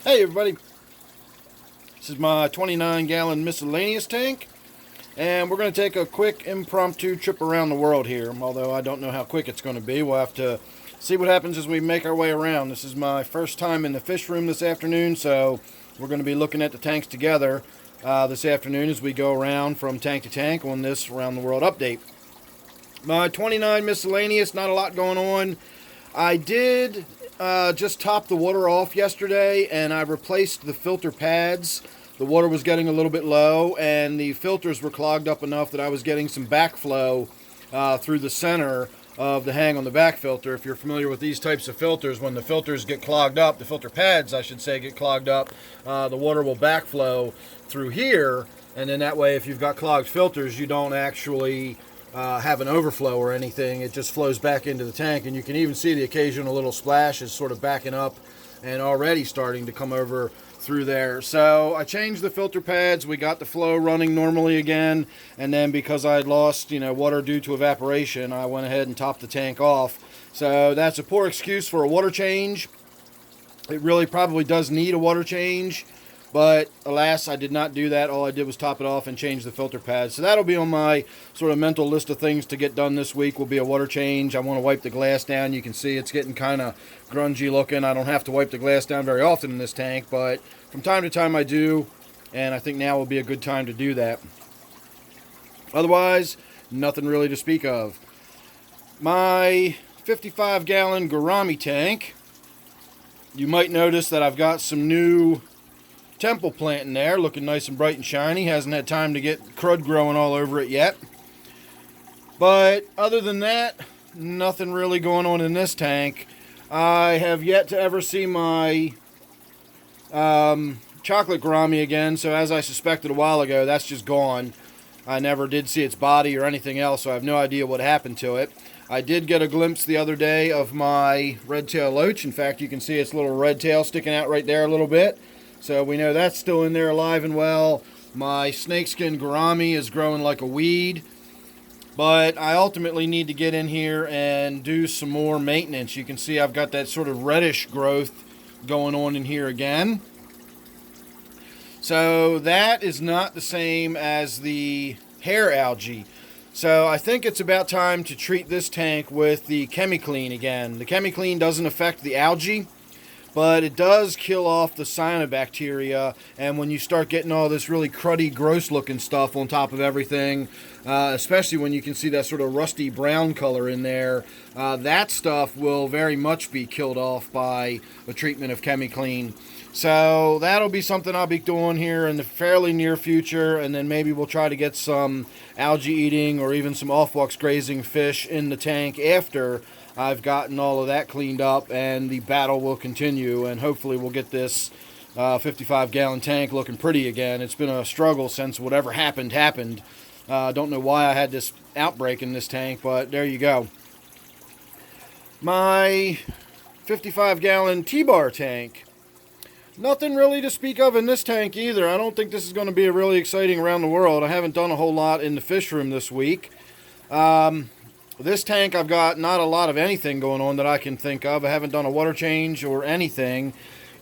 Hey everybody, this is my 29-gallon miscellaneous tank, and we're going to take a quick impromptu trip around the world here, although I don't know how quick it's going to be. We'll have to see what happens as we make our way around. This is my first time in the fish room this afternoon, so we're going to be looking at the tanks together this afternoon as we go around from tank to tank on this Around the World update. My 29 miscellaneous, not a lot going on. I did just topped the water off yesterday, and I replaced the filter pads. The water was getting a little bit low, and the filters were clogged up enough that I was getting some backflow through the center of the hang on the back filter. If you're familiar with these types of filters, when the filters get clogged up, the filter pads, I should say, get clogged up, the water will backflow through here, and then that way, if you've got clogged filters, you don't actually have an overflow or anything. It just flows back into the tank, and you can even see the occasional little splashes sort of backing up and already starting to come over through there. So I changed the filter pads. We got the flow running normally again, and then because I had lost water due to evaporation, I went ahead and topped the tank off. So that's a poor excuse for a water change. It really probably does need a water change, but alas, I did not do that. All I did was top it off and change the filter pads. So that'll be on my sort of mental list of things to get done this week, will be a water change. I want to wipe the glass down. You can see it's getting kind of grungy looking. I don't have to wipe the glass down very often in this tank, but from time to time I do, and I think now will be a good time to do that. Otherwise, nothing really to speak of. My 55-gallon Gourami tank, you might notice that I've got some new temple plant in there, looking nice and bright and shiny. Hasn't had time to get crud growing all over it yet. But other than that, nothing really going on in this tank. I have yet to ever see my chocolate gourami again, so as I suspected a while ago, that's just gone. I never did see its body or anything else, so I have no idea what happened to it. I did get a glimpse the other day of my red-tail loach. In fact, you can see its little red tail sticking out right there a little bit. So we know that's still in there alive and well. My snakeskin gourami is growing like a weed. But I ultimately need to get in here and do some more maintenance. You can see I've got that sort of reddish growth going on in here again. So that is not the same as the hair algae. So I think it's about time to treat this tank with the ChemiClean again. The ChemiClean doesn't affect the algae, but it does kill off the cyanobacteria, and when you start getting all this really cruddy, gross-looking stuff on top of everything, especially when you can see that sort of rusty brown color in there, that stuff will very much be killed off by a treatment of ChemiClean. So that'll be something I'll be doing here in the fairly near future, and then maybe we'll try to get some algae eating or even some off-walks grazing fish in the tank after I've gotten all of that cleaned up, and the battle will continue, and hopefully we'll get this 55-gallon tank looking pretty again. It's been a struggle since whatever happened. Don't know why I had this outbreak in this tank, but there you go. My 55-gallon Tbar tank. Nothing really to speak of in this tank either. I don't think this is going to be a really exciting Around the World. I haven't done a whole lot in the fish room this week. This tank, I've got not a lot of anything going on that I can think of. I haven't done a water change or anything.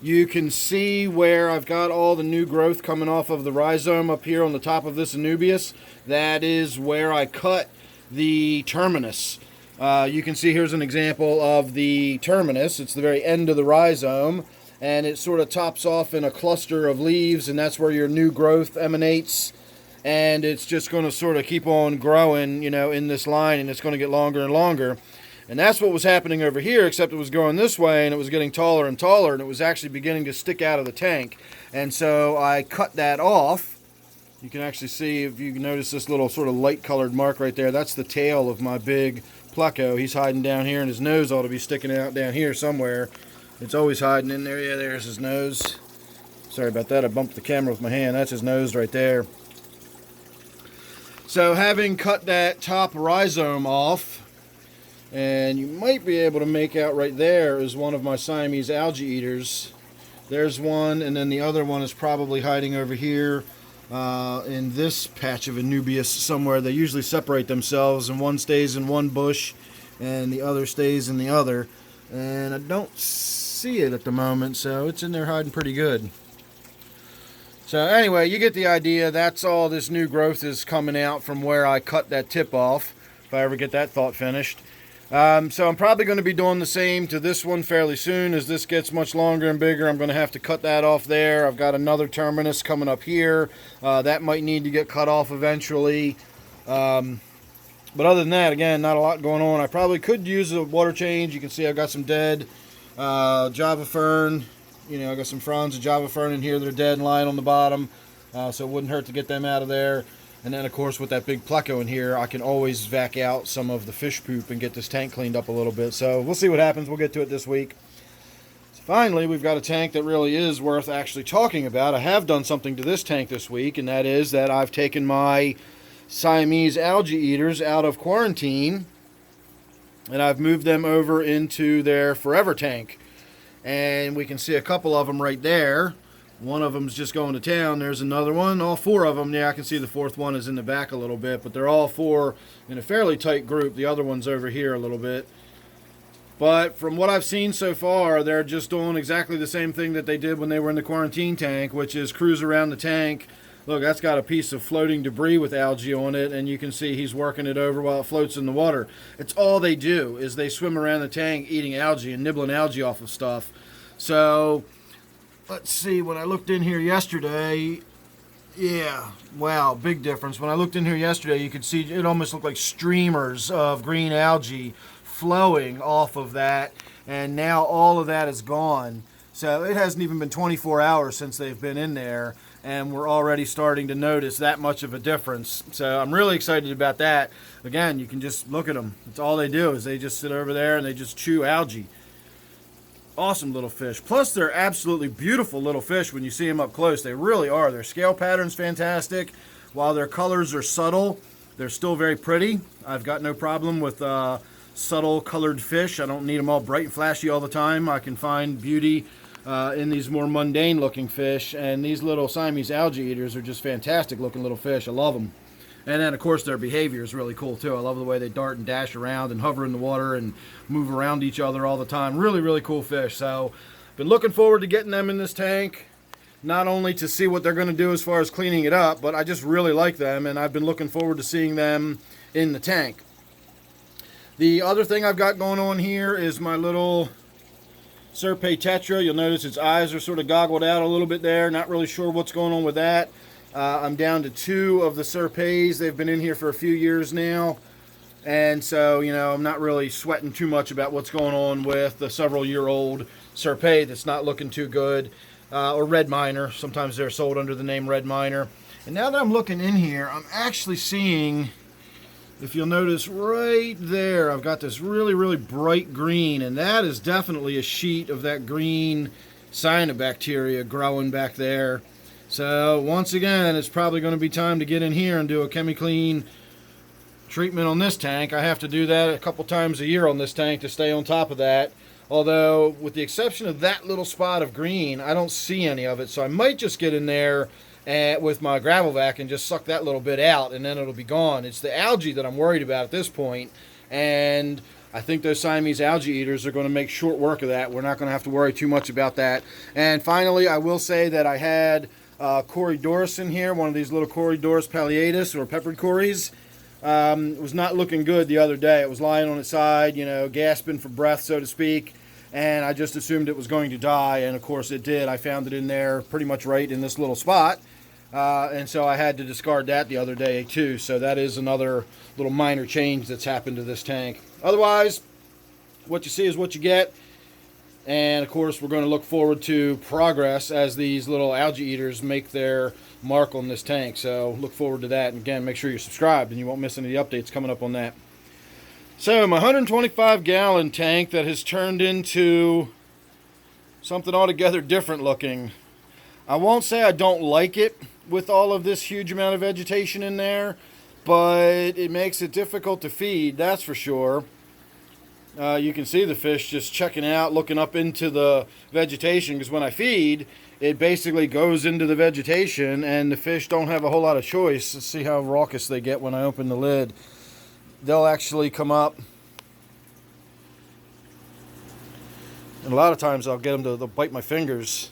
You can see where I've got all the new growth coming off of the rhizome up here on the top of this Anubias. That is where I cut the terminus. You can see here's an example of the terminus. It's the very end of the rhizome, and it sort of tops off in a cluster of leaves, and that's where your new growth emanates. And it's just going to sort of keep on growing, in this line, and it's going to get longer and longer. And that's what was happening over here, except it was going this way, and it was getting taller and taller, and it was actually beginning to stick out of the tank. And so I cut that off. You can actually see, if you notice this little sort of light-colored mark right there, that's the tail of my big pleco. He's hiding down here, and his nose ought to be sticking out down here somewhere. It's always hiding in there. Yeah, there's his nose. Sorry about that. I bumped the camera with my hand. That's his nose right there. So having cut that top rhizome off, and you might be able to make out right there is one of my Siamese algae eaters. There's one, and then the other one is probably hiding over here in this patch of Anubias somewhere. They usually separate themselves, and one stays in one bush and the other stays in the other. And I don't see it at the moment, so it's in there hiding pretty good. So anyway, you get the idea. That's all this new growth is coming out from where I cut that tip off, if I ever get that thought finished. So I'm probably going to be doing the same to this one fairly soon. As this gets much longer and bigger, I'm going to have to cut that off there. I've got another terminus coming up here. That might need to get cut off eventually. But other than that, again, not a lot going on. I probably could use a water change. You can see I've got some dead Java fern. You know, I've got some fronds of Java fern in here that are dead and lying on the bottom. So it wouldn't hurt to get them out of there. And then, of course, with that big pleco in here, I can always vac out some of the fish poop and get this tank cleaned up a little bit. So we'll see what happens. We'll get to it this week. So finally, we've got a tank that really is worth actually talking about. I have done something to this tank this week, and that is that I've taken my Siamese algae eaters out of quarantine, and I've moved them over into their forever tank. And we can see a couple of them right there. One of them's just going to town. There's another one. All four of them. Yeah, I can see the fourth one is in the back a little bit, but they're all four in a fairly tight group. The other one's over here a little bit. But from what I've seen so far, they're just doing exactly the same thing that they did when they were in the quarantine tank, which is cruise around the tank. Look, that's got a piece of floating debris with algae on it, and you can see he's working it over while it floats in the water. It's all they do is they swim around the tank eating algae and nibbling algae off of stuff. So let's see, when I looked in here yesterday, yeah, wow, big difference. When I looked in here yesterday, you could see it almost looked like streamers of green algae flowing off of that, and now all of that is gone. So it hasn't even been 24 hours since they've been in there, and we're already starting to notice that much of a difference. So I'm really excited about that. Again, you can just look at them. It's all they do is they just sit over there and they just chew algae. Awesome little fish. Plus, they're absolutely beautiful little fish when you see them up close. They really are. Their scale pattern's fantastic. While their colors are subtle, they're still very pretty. I've got no problem with subtle colored fish. I don't need them all bright and flashy all the time. I can find beauty in these more mundane looking fish. And these little Siamese algae eaters are just fantastic looking little fish. I love them. And then, of course, their behavior is really cool, too. I love the way they dart and dash around and hover in the water and move around each other all the time. Really, really cool fish. So, been looking forward to getting them in this tank. Not only to see what they're going to do as far as cleaning it up, but I just really like them, and I've been looking forward to seeing them in the tank. The other thing I've got going on here is my little Serpe Tetra. You'll notice its eyes are sort of goggled out a little bit there. Not really sure what's going on with that. I'm down to 2 of the Serpes. They've been in here for a few years now. And so, you know, I'm not really sweating too much about what's going on with the several-year-old Serpe that's not looking too good. Or red miner. Sometimes they're sold under the name red miner. And now that I'm looking in here, I'm actually seeing, if you'll notice right there, I've got this really, really bright green. And that is definitely a sheet of that green cyanobacteria growing back there. So once again, it's probably going to be time to get in here and do a ChemiClean treatment on this tank. I have to do that a couple times a year on this tank to stay on top of that. Although, with the exception of that little spot of green, I don't see any of it. So I might just get in there with my gravel vac and just suck that little bit out, and then it'll be gone. It's the algae that I'm worried about at this point. And I think those Siamese algae eaters are going to make short work of that. We're not going to have to worry too much about that. And finally, I will say that I had Corydoras in here, one of these little Corydoras palliatus or peppered cories. It was not looking good the other day. It was lying on its side, you know, gasping for breath, so to speak, and I just assumed it was going to die, and of course it did. I found it in there pretty much right in this little spot, and so I had to discard that the other day too. So that is another little minor change that's happened to this tank. Otherwise, what you see is what you get. And of course, we're going to look forward to progress as these little algae eaters make their mark on this tank. So look forward to that. And again, make sure you're subscribed and you won't miss any of the updates coming up on that. So my 125-gallon tank that has turned into something altogether different looking. I won't say I don't like it with all of this huge amount of vegetation in there, but it makes it difficult to feed, that's for sure. You can see the fish just checking out, looking up into the vegetation, because when I feed, it basically goes into the vegetation, and the fish don't have a whole lot of choice. Let's see how raucous they get when I open the lid. They'll actually come up And a lot of times I'll get them to they'll bite my fingers.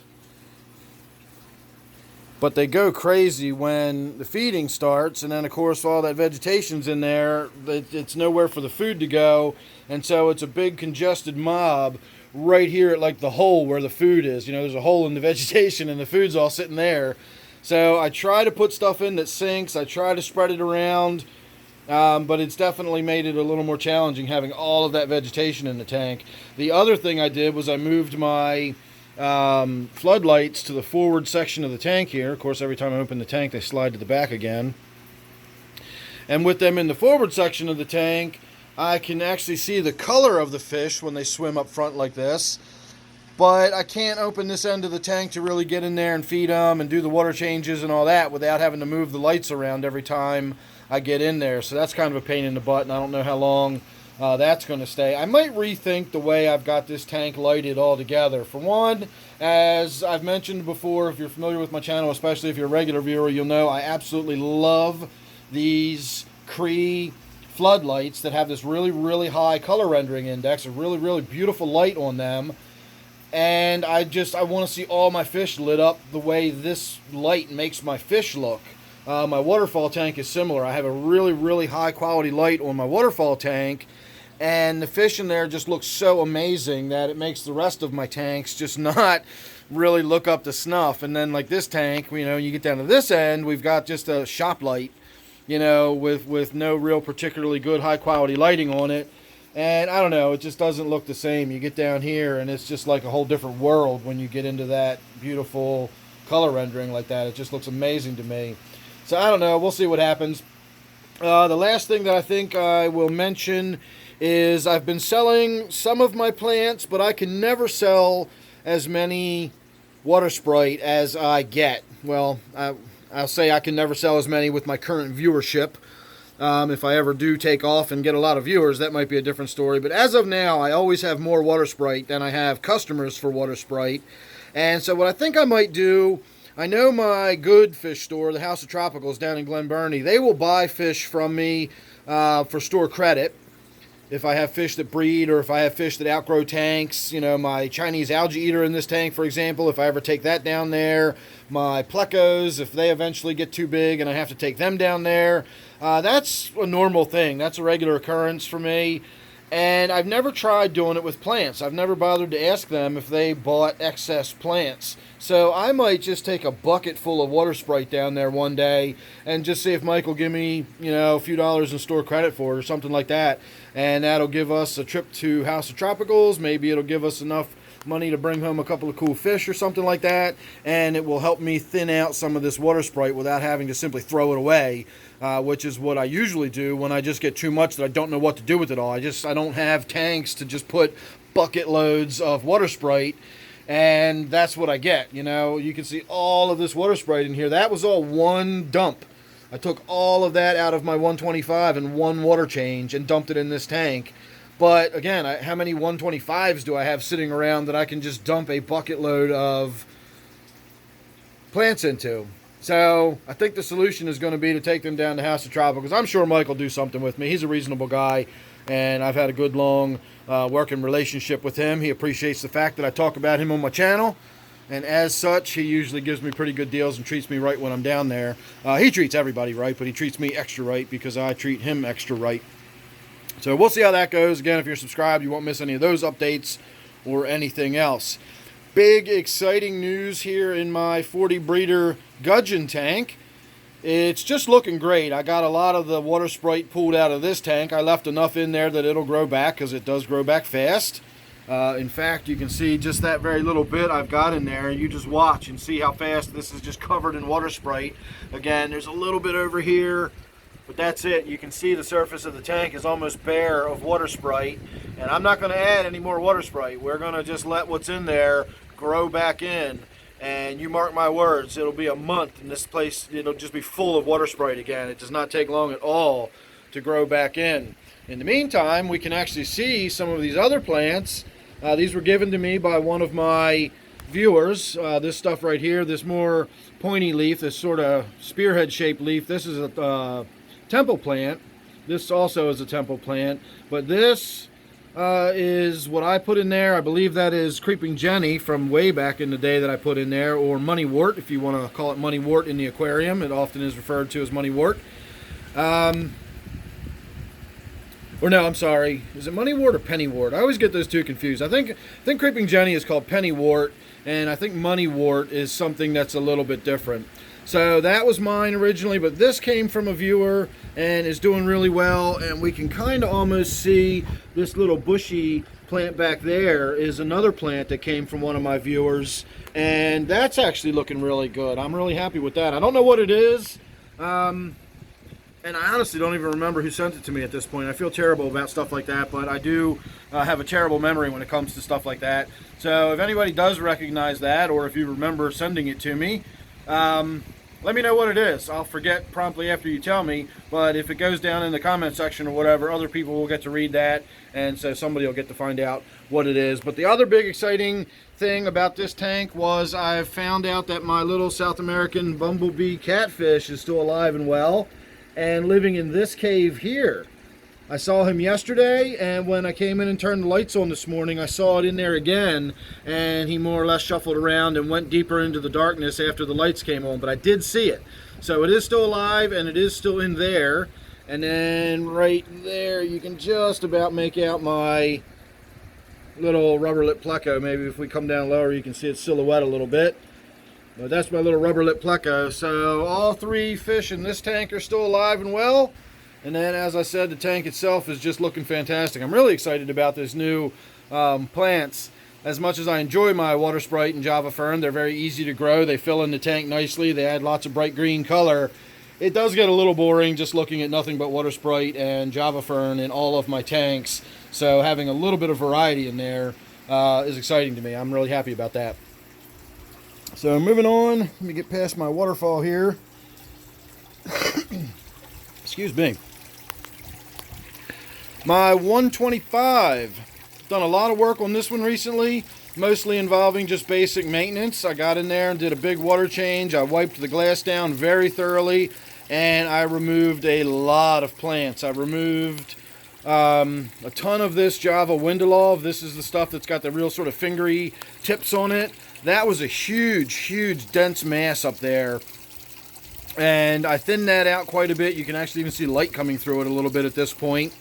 But they go crazy when the feeding starts, and then of course all that vegetation's in there. It's nowhere for the food to go, and so it's a big congested mob right here at like the hole where the food is. You know, there's a hole in the vegetation and the food's all sitting there. So I try to put stuff in that sinks. I try to spread it around, but it's definitely made it a little more challenging having all of that vegetation in the tank. The other thing I did was I moved my floodlights to the forward section of the tank here. Of course, every time I open the tank, they slide to the back again. And with them in the forward section of the tank, I can actually see the color of the fish when they swim up front like this. But I can't open this end of the tank to really get in there and feed them and do the water changes and all that without having to move the lights around every time I get in there. So that's kind of a pain in the butt, and I don't know how long that's going to stay. I might rethink the way I've got this tank lighted altogether. For one, as I've mentioned before, if you're familiar with my channel, especially if you're a regular viewer, you'll know I absolutely love these Cree floodlights that have this really, really high color rendering index, a really, really beautiful light on them. And I want to see all my fish lit up the way this light makes my fish look. My waterfall tank is similar. I have a really, really high quality light on my waterfall tank, and the fish in there just look so amazing that it makes the rest of my tanks just not really look up to snuff. And then like this tank, you know, you get down to this end, we've got just a shop light, you know, with no real particularly good high quality lighting on it. And I don't know, it just doesn't look the same. You get down here and it's just like a whole different world when you get into that beautiful color rendering like that. It just looks amazing to me. So I don't know, we'll see what happens. The last thing that I think I will mention is I've been selling some of my plants, but I can never sell as many water sprite as I get. Well, I'll say I can never sell as many with my current viewership. If I ever do take off and get a lot of viewers, that might be a different story. But as of now, I always have more water sprite than I have customers for water sprite. And so what I think I might do, I know my good fish store, the House of Tropicals down in Glen Burnie, they will buy fish from me for store credit. If I have fish that breed or if I have fish that outgrow tanks, you know, my Chinese algae eater in this tank, for example, if I ever take that down there, my plecos, if they eventually get too big and I have to take them down there, that's a normal thing. That's a regular occurrence for me. And I've never tried doing it with plants. I've never bothered to ask them if they bought excess plants. So I might just take a bucket full of water sprite down there one day and just see if Mike will give me, you know, a few dollars in store credit for it or something like that. And that'll give us a trip to House of Tropicals. Maybe it'll give us enough money to bring home a couple of cool fish or something like that. And it will help me thin out some of this water sprite without having to simply throw it away. Which is what I usually do when I just get too much that I don't know what to do with it all. I don't have tanks to just put bucket loads of water sprite, and that's what I get. You know, you can see all of this water sprite in here. That was all one dump. I took all of that out of my 125 in one water change and dumped it in this tank. But again, how many 125s do I have sitting around that I can just dump a bucket load of plants into? So I think the solution is going to be to take them down to House of Tropicals. I'm sure Mike will do something with me. He's a reasonable guy, and I've had a good, long working relationship with him. He appreciates the fact that I talk about him on my channel, and as such, he usually gives me pretty good deals and treats me right when I'm down there. He treats everybody right, but he treats me extra right because I treat him extra right. So we'll see how that goes. Again, if you're subscribed, you won't miss any of those updates or anything else. Big, exciting news here in my 40 breeder Gudgeon tank. It's just looking great. I got a lot of the water sprite pulled out of this tank. I left enough in there that it'll grow back because it does grow back fast. In fact, you can see just that very little bit I've got in there. You just watch and see how fast this is just covered in water sprite. Again, there's a little bit over here, but that's it. You can see the surface of the tank is almost bare of water sprite. And I'm not going to add any more water sprite. We're going to just let what's in there grow back in. And you mark my words, it'll be a month and this place, it'll just be full of water sprite again. It does not take long at all to grow back in. In the meantime, we can actually see some of these other plants. These were given to me by one of my viewers. This stuff right here, this more pointy leaf, this sort of spearhead shaped leaf, this is a temple plant. This also is a temple plant, but this is what I put in there. I believe that is Creeping Jenny from way back in the day that I put in there, or Moneywort, if you want to call it Moneywort in the aquarium. It often is referred to as Moneywort. Or no, I'm sorry. Is it Moneywort or Pennywort? I always get those two confused. I think Creeping Jenny is called Pennywort, and I think Moneywort is something that's a little bit different. So that was mine originally, but this came from a viewer and is doing really well, and we can kind of almost see this little bushy plant back there is another plant that came from one of my viewers, and that's actually looking really good. I'm really happy with that. I don't know what it is. And I honestly don't even remember who sent it to me at this point. I feel terrible about stuff like that, but I do have a terrible memory when it comes to stuff like that. So if anybody does recognize that, or if you remember sending it to me, let me know what it is. I'll forget promptly after you tell me, but if it goes down in the comment section or whatever, other people will get to read that, and so somebody will get to find out what it is. But the other big exciting thing about this tank was I've found out that my little South American bumblebee catfish is still alive and well, and living in this cave here. I saw him yesterday, and when I came in and turned the lights on this morning, I saw it in there again, and he more or less shuffled around and went deeper into the darkness after the lights came on, but I did see it. So it is still alive, and it is still in there. And then right there, you can just about make out my little rubber lip pleco. Maybe if we come down lower, you can see its silhouette a little bit. But that's my little rubber lip pleco. So all three fish in this tank are still alive and well. And then, as I said, the tank itself is just looking fantastic. I'm really excited about this new plants. As much as I enjoy my water sprite and Java fern, they're very easy to grow. They fill in the tank nicely. They add lots of bright green color. It does get a little boring just looking at nothing but water sprite and Java fern in all of my tanks. So having a little bit of variety in there is exciting to me. I'm really happy about that. So moving on, let me get past my waterfall here. Excuse me. My 125. Done a lot of work on this one recently, mostly involving just basic maintenance. I got in there and did a big water change. I wiped the glass down very thoroughly, and I removed a lot of plants. I removed a ton of this Java Windelov. This is the stuff that's got the real sort of fingery tips on it. That was a huge dense mass up there, and I thinned that out quite a bit. You can actually even see light coming through it a little bit at this point.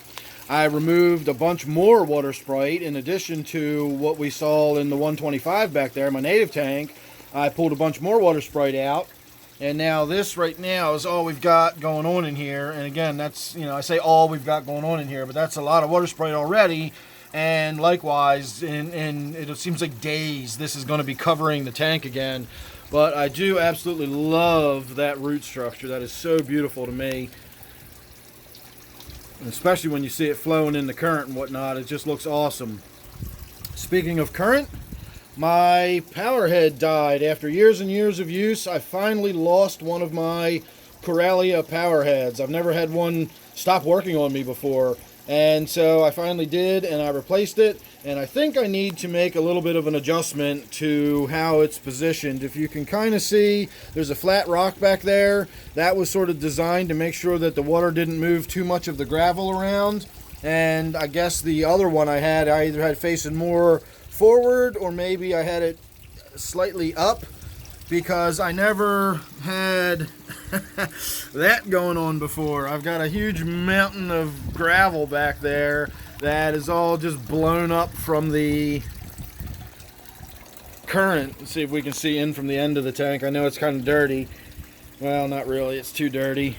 I removed a bunch more water sprite in addition to what we saw in the 125 back there, my native tank. I pulled a bunch more water sprite out, and now this right now is all we've got going on in here. And again, that's, you know, I say all we've got going on in here, but that's a lot of water sprite already. And likewise, in it seems like days, this is going to be covering the tank again. But I do absolutely love that root structure. That is so beautiful to me. And especially when you see it flowing in the current and whatnot, it just looks awesome. Speaking of current, my power head died. After years and years of use, I finally lost one of my Corellia power heads. I've never had one stop working on me before. And so I finally did, and I replaced it, and I think I need to make a little bit of an adjustment to how it's positioned. If you can kind of see, there's a flat rock back there. That was sort of designed to make sure that the water didn't move too much of the gravel around. And I guess the other one I either had facing more forward, or maybe I had it slightly up, because I never had that going on before. I've got a huge mountain of gravel back there that is all just blown up from the current. Let's see if we can see in from the end of the tank. I know it's kind of dirty. Well, not really. It's too dirty.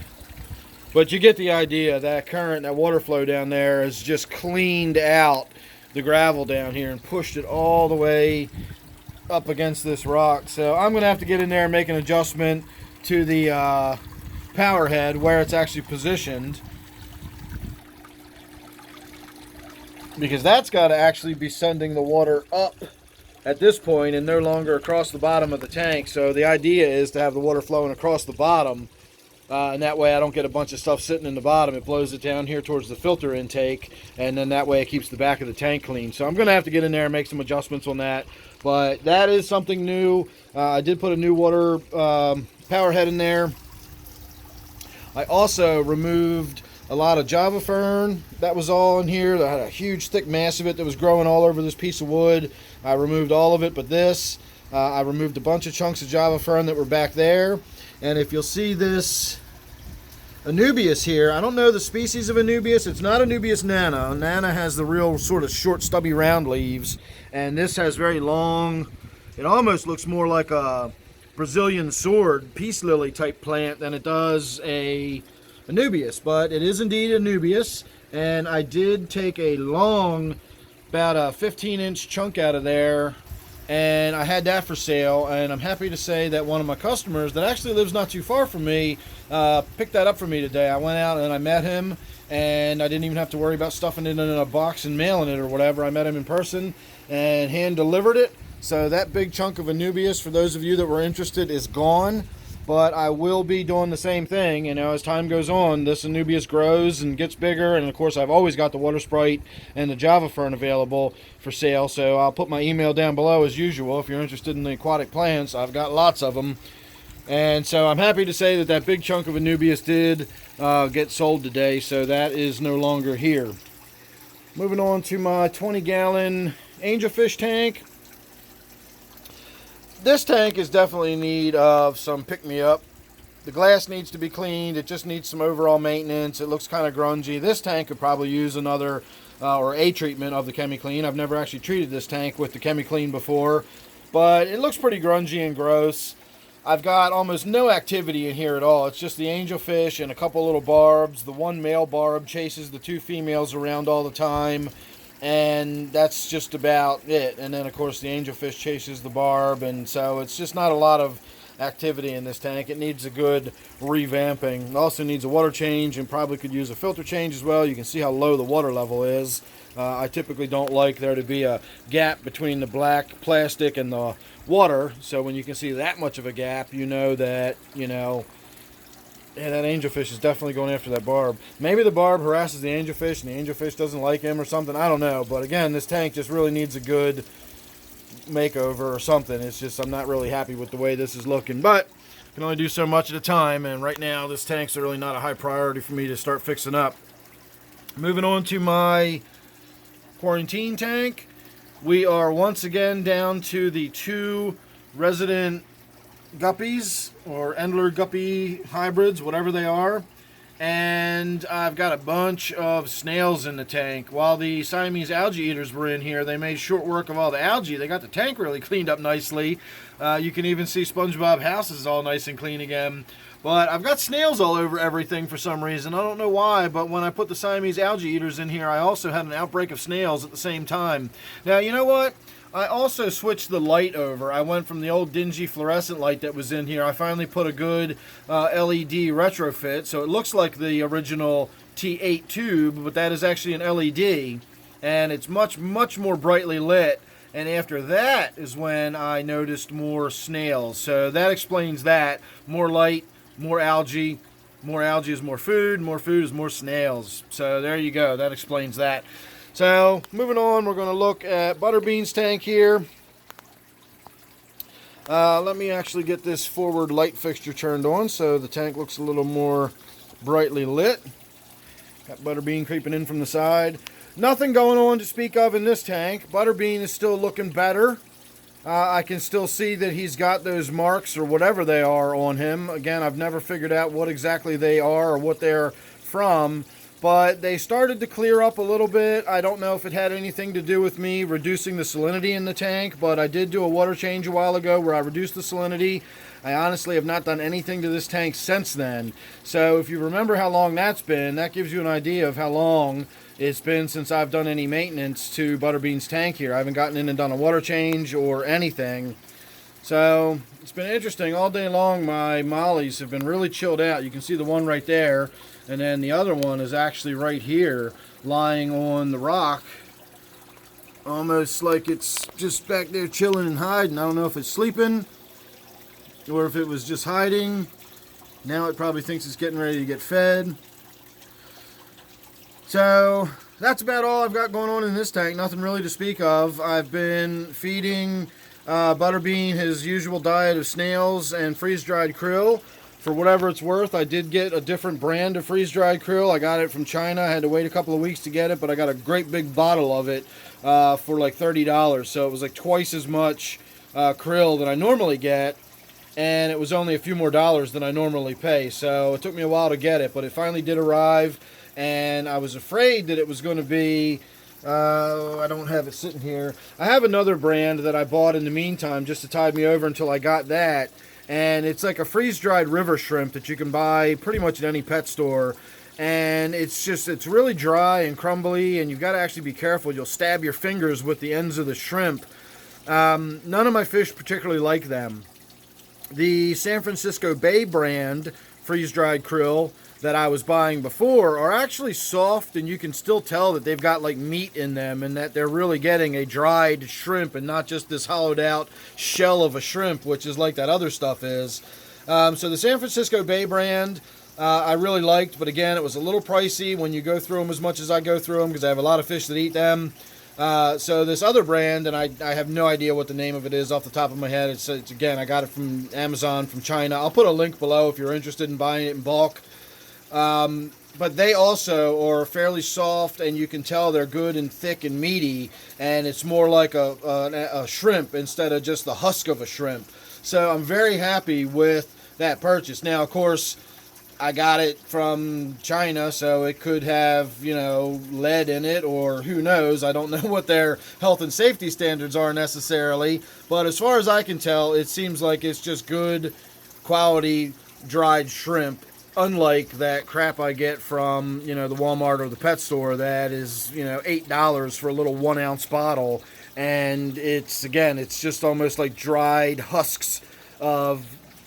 But you get the idea. That current, that water flow down there has just cleaned out the gravel down here and pushed it all the way up against this rock. So I'm going to have to get in there and make an adjustment to the power head where it's actually positioned, because that's got to actually be sending the water up at this point and no longer across the bottom of the tank. So the idea is to have the water flowing across the bottom, and that way I don't get a bunch of stuff sitting in the bottom. It blows it down here towards the filter intake, and then that way it keeps the back of the tank clean. So I'm going to have to get in there and make some adjustments on that. But that is something new. I did put a new water power head in there. I also removed a lot of Java fern that was all in here. I had a huge thick mass of it that was growing all over this piece of wood. I removed all of it but this. I removed a bunch of chunks of Java fern that were back there. And if you'll see this Anubias here, I don't know the species of Anubias. It's not Anubias nana. Nana has the real sort of short stubby round leaves, and this has very long, it almost looks more like a Brazilian sword peace lily type plant than it does a Anubias, but it is indeed Anubias. And I did take a long, about a 15-inch chunk out of there, and I had that for sale. And I'm happy to say that one of my customers that actually lives not too far from me picked that up for me today. I went out and I met him, and I didn't even have to worry about stuffing it in a box and mailing it or whatever. I met him in person and hand delivered it. So that big chunk of Anubias, for those of you that were interested, is gone. But I will be doing the same thing. You know, as time goes on, this Anubias grows and gets bigger. And of course, I've always got the water sprite and the Java fern available for sale. So I'll put my email down below as usual. If you're interested in the aquatic plants, I've got lots of them. And so I'm happy to say that that big chunk of Anubias did get sold today. So that is no longer here. Moving on to my 20-gallon Angelfish tank. This tank is definitely in need of some pick-me-up. The glass needs to be cleaned. It just needs some overall maintenance. It looks kind of grungy. This tank could probably use another or a treatment of the ChemiClean. I've never actually treated this tank with the ChemiClean before, but it looks pretty grungy and gross. I've got almost no activity in here at all. It's just the angelfish and a couple little barbs. The one male barb chases the two females around all the time, and that's just about it. And then of course the angelfish chases the barb, and so it's just not a lot of activity in this tank. It needs a good revamping. It also needs a water change and probably could use a filter change as well. You can see how low the water level is. I typically don't like there to be a gap between the black plastic and the water, so when you can see that much of a gap, you know that, yeah, that angelfish is definitely going after that barb. Maybe the barb harasses the angelfish and the angelfish doesn't like him or something. I don't know. But again, this tank just really needs a good makeover or something. It's just I'm not really happy with the way this is looking. But I can only do so much at a time. And right now, this tank's really not a high priority for me to start fixing up. Moving on to my quarantine tank. We are once again down to the 2 resident guppies or Endler guppy hybrids, whatever they are, and I've got a bunch of snails in the tank. While the Siamese algae eaters were in here, they made short work of all the algae. They got the tank really cleaned up nicely. You can even see SpongeBob house is all nice and clean again. But I've got snails all over everything for some reason. I don't know why, but when I put the Siamese algae eaters in here, I also had an outbreak of snails at the same time. Now, you know what? I also switched the light over. I went from the old dingy fluorescent light that was in here. I finally put a good LED retrofit, so it looks like the original T8 tube, but that is actually an LED, and it's much, much more brightly lit. And after that is when I noticed more snails. So that explains that. More light, more algae. More algae is more food is more snails. So there you go. That explains that. So, moving on, we're going to look at Butterbean's tank here. Let me actually get this forward light fixture turned on so the tank looks a little more brightly lit. Got Butterbean creeping in from the side. Nothing going on to speak of in this tank. Butterbean is still looking better. I can still see that he's got those marks or whatever they are on him. Again, I've never figured out what exactly they are or what they're from. But they started to clear up a little bit. I don't know if it had anything to do with me reducing the salinity in the tank, but I did do a water change a while ago where I reduced the salinity. I honestly have not done anything to this tank since then. So if you remember how long that's been, that gives you an idea of how long it's been since I've done any maintenance to Butterbean's tank here. I haven't gotten in and done a water change or anything. So it's been interesting. All day long my mollies have been really chilled out. You can see the one right there. And then the other one is actually right here, lying on the rock, almost like it's just back there chilling and hiding. I don't know if it's sleeping or if it was just hiding. Now it probably thinks it's getting ready to get fed. So that's about all I've got going on in this tank. Nothing really to speak of. I've been feeding Butterbean his usual diet of snails and freeze-dried krill. For whatever it's worth, I did get a different brand of freeze-dried krill. I got it from China. I had to wait a couple of weeks to get it, but I got a great big bottle of it for like $30. So it was like twice as much krill that I normally get, and it was only a few more dollars than I normally pay. So it took me a while to get it, but it finally did arrive, and I was afraid that it was going to be... I don't have it sitting here. I have another brand that I bought in the meantime just to tide me over until I got that. And it's like a freeze-dried river shrimp that you can buy pretty much at any pet store. And it's really dry and crumbly, and you've got to actually be careful. You'll stab your fingers with the ends of the shrimp. None of my fish particularly like them. The San Francisco Bay brand freeze-dried krill that I was buying before are actually soft, and you can still tell that they've got like meat in them, and that they're really getting a dried shrimp and not just this hollowed out shell of a shrimp, which is like that other stuff is. So the San Francisco Bay brand I really liked, but again, it was a little pricey when you go through them as much as I go through them, because I have a lot of fish that eat them. So this other brand, and I have no idea what the name of it is off the top of my head. It's again, I got it from Amazon from China. I'll put a link below if you're interested in buying it in bulk. But they also are fairly soft, and you can tell they're good and thick and meaty, and it's more like a shrimp instead of just the husk of a shrimp. So I'm very happy with that purchase. Now, of course, I got it from China, so it could have, lead in it, or who knows. I don't know what their health and safety standards are necessarily, but as far as I can tell, it seems like it's just good quality dried shrimp. Unlike that crap I get from, the Walmart or the pet store that is, $8 for a little 1 ounce bottle. And it's just almost like dried husks of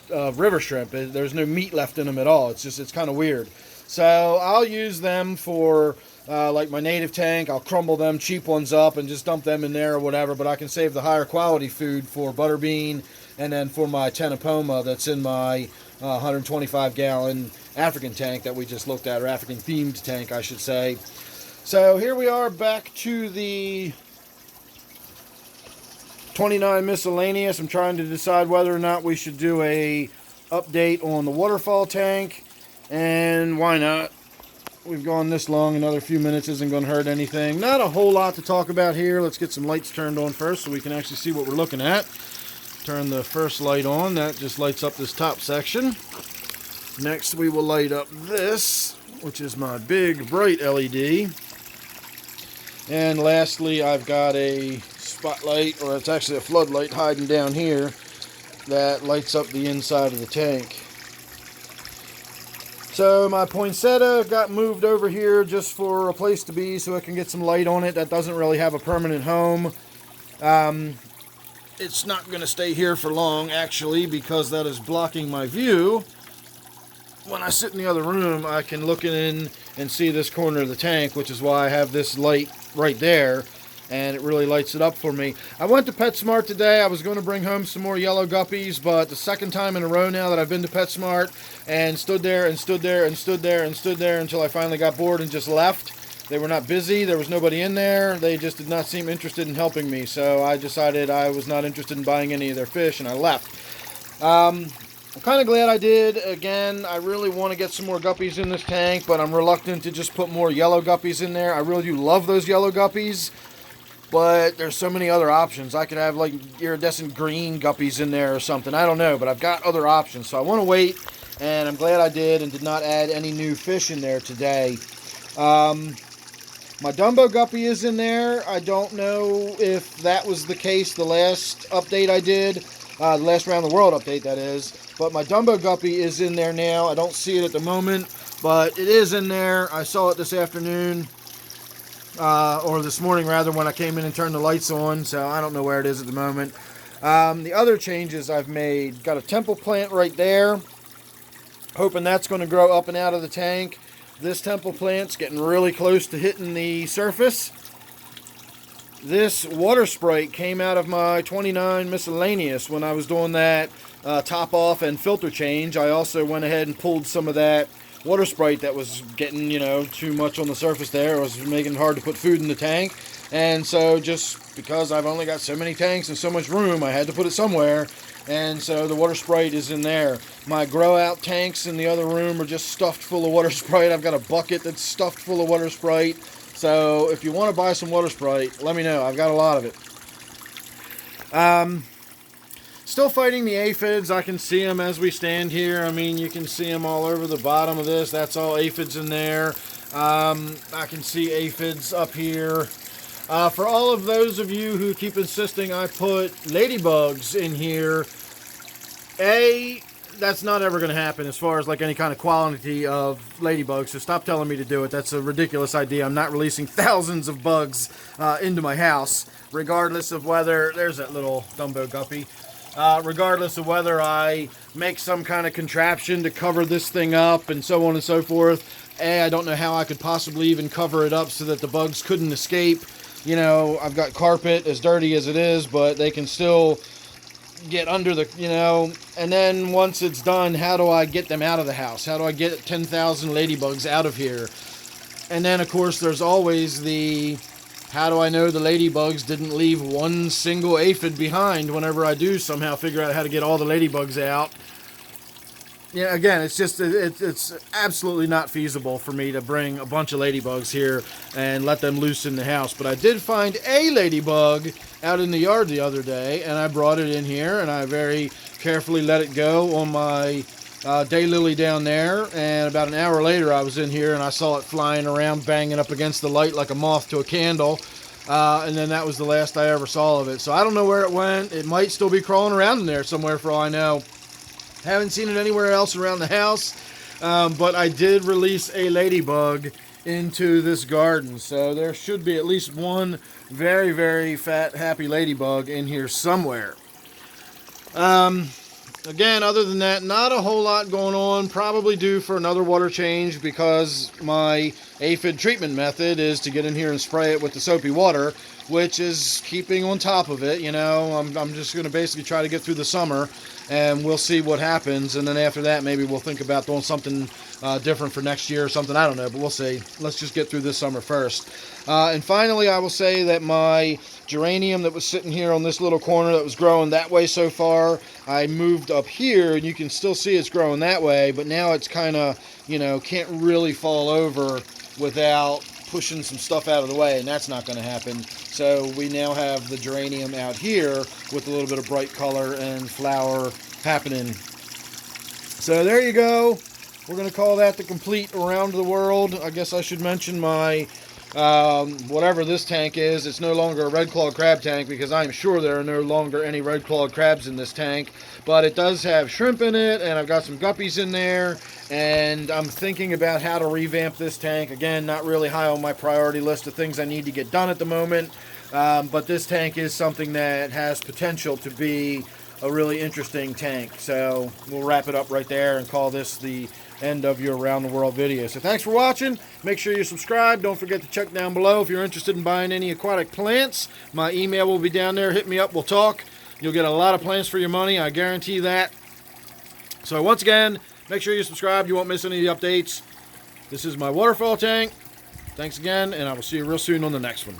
river shrimp. There's no meat left in them at all. It's kind of weird. So I'll use them for like my native tank. I'll crumble them, cheap ones up, and just dump them in there or whatever. But I can save the higher quality food for butterbean, and then for my tenopoma that's in my 125 gallon African tank that we just looked at, or African themed tank, I should say. So here we are back to the 29 miscellaneous. I'm trying to decide whether or not we should do a update on the Waterfall tank, and why not? We've gone this long, another few minutes isn't going to hurt anything. Not a whole lot to talk about here. Let's get some lights turned on first so we can actually see what we're looking at. Turn the first light on. That just lights up this top section. Next we will light up this, which is my big bright LED. And lastly, I've got a spotlight, or it's actually a floodlight hiding down here, that lights up the inside of the tank. So my poinsettia got moved over here just for a place to be so I can get some light on it. That doesn't really have a permanent home. It's not going to stay here for long, actually, because that is blocking my view. When I sit in the other room, I can look in and see this corner of the tank, which is why I have this light right there, and it really lights it up for me. I went to PetSmart today. I was going to bring home some more yellow guppies, but the second time in a row now that I've been to PetSmart and stood there and stood there and stood there and stood there until I finally got bored and just left. They were not busy. There was nobody in there. They just did not seem interested in helping me, so I decided I was not interested in buying any of their fish, and I left. I'm kind of glad I did. Again, I really want to get some more guppies in this tank, but I'm reluctant to just put more yellow guppies in there. I really do love those yellow guppies, but there's so many other options. I could have like iridescent green guppies in there or something. I don't know, but I've got other options, so I want to wait, and I'm glad I did and did not add any new fish in there today. My Dumbo guppy is in there. I don't know if that was the case the last update I did. The last Round the World update, that is. But my Dumbo guppy is in there now. I don't see it at the moment, but it is in there. I saw it this afternoon, or this morning rather, when I came in and turned the lights on, so I don't know where it is at the moment. The other changes I've made, got a temple plant right there, hoping that's going to grow up and out of the tank. This temple plant's getting really close to hitting the surface. This water sprite came out of my 29 miscellaneous when I was doing that top off and filter change. I also went ahead and pulled some of that water sprite that was getting, too much on the surface there. It was making it hard to put food in the tank. And so just because I've only got so many tanks and so much room, I had to put it somewhere. And so the water sprite is in there. My grow out tanks in the other room are just stuffed full of water sprite. I've got a bucket that's stuffed full of water sprite. So if you want to buy some water sprite, let me know. I've got a lot of it. Still fighting the aphids. I can see them as we stand here. I mean, you can see them all over the bottom of this. That's all aphids in there. I can see aphids up here. For all of those of you who keep insisting I put ladybugs in here, that's not ever going to happen as far as like any kind of quality of ladybugs, so stop telling me to do it. That's a ridiculous idea. I'm not releasing thousands of bugs into my house, regardless of whether, there's that little Dumbo guppy, regardless of whether I make some kind of contraption to cover this thing up and so on and so forth. I don't know how I could possibly even cover it up so that the bugs couldn't escape. You know, I've got carpet, as dirty as it is, but they can still get under the, you know, and then once it's done, how do I get them out of the house? How do I get 10,000 ladybugs out of here? And then, of course, there's always the, how do I know the ladybugs didn't leave one single aphid behind whenever I do somehow figure out how to get all the ladybugs out? Yeah, again, it's just, it's absolutely not feasible for me to bring a bunch of ladybugs here and let them loose in the house. But I did find a ladybug out in the yard the other day, and I brought it in here, and I very carefully let it go on my daylily down there. And about an hour later, I was in here, and I saw it flying around, banging up against the light like a moth to a candle. And then that was the last I ever saw of it. So I don't know where it went. It might still be crawling around in there somewhere for all I know. Haven't seen it anywhere else around the house, but I did release a ladybug into this garden, so there should be at least one very, very fat, happy ladybug in here somewhere. Again, other than that, not a whole lot going on. Probably due for another water change because my aphid treatment method is to get in here and spray it with the soapy water, which is keeping on top of it. You know, I'm just going to basically try to get through the summer, and we'll see what happens. And then after that, maybe we'll think about doing something different for next year or something. I don't know, but we'll see. Let's just get through this summer first. And finally, I will say that my geranium that was sitting here on this little corner that was growing that way so far, I moved up here, and you can still see it's growing that way, but now it's kind of, you know, can't really fall over without pushing some stuff out of the way, and that's not going to happen. So we now have the geranium out here with a little bit of bright color and flower happening. So there you go. We're going to call that the complete around the world. I guess I should mention my whatever this tank is. It's no longer a red-clawed crab tank because I'm sure there are no longer any red-clawed crabs in this tank, but it does have shrimp in it, and I've got some guppies in there, and I'm thinking about how to revamp this tank. Again, not really high on my priority list of things I need to get done at the moment, but this tank is something that has potential to be a really interesting tank. So we'll wrap it up right there and call this the end of your around the world video. So thanks for watching. Make sure you subscribe. Don't forget to check down below if you're interested in buying any aquatic plants. My email will be down there. Hit me up. We'll talk. You'll get a lot of plants for your money. I guarantee that. So once again, make sure you subscribe. You won't miss any of the updates. This is my waterfall tank. Thanks again, and I will see you real soon on the next one.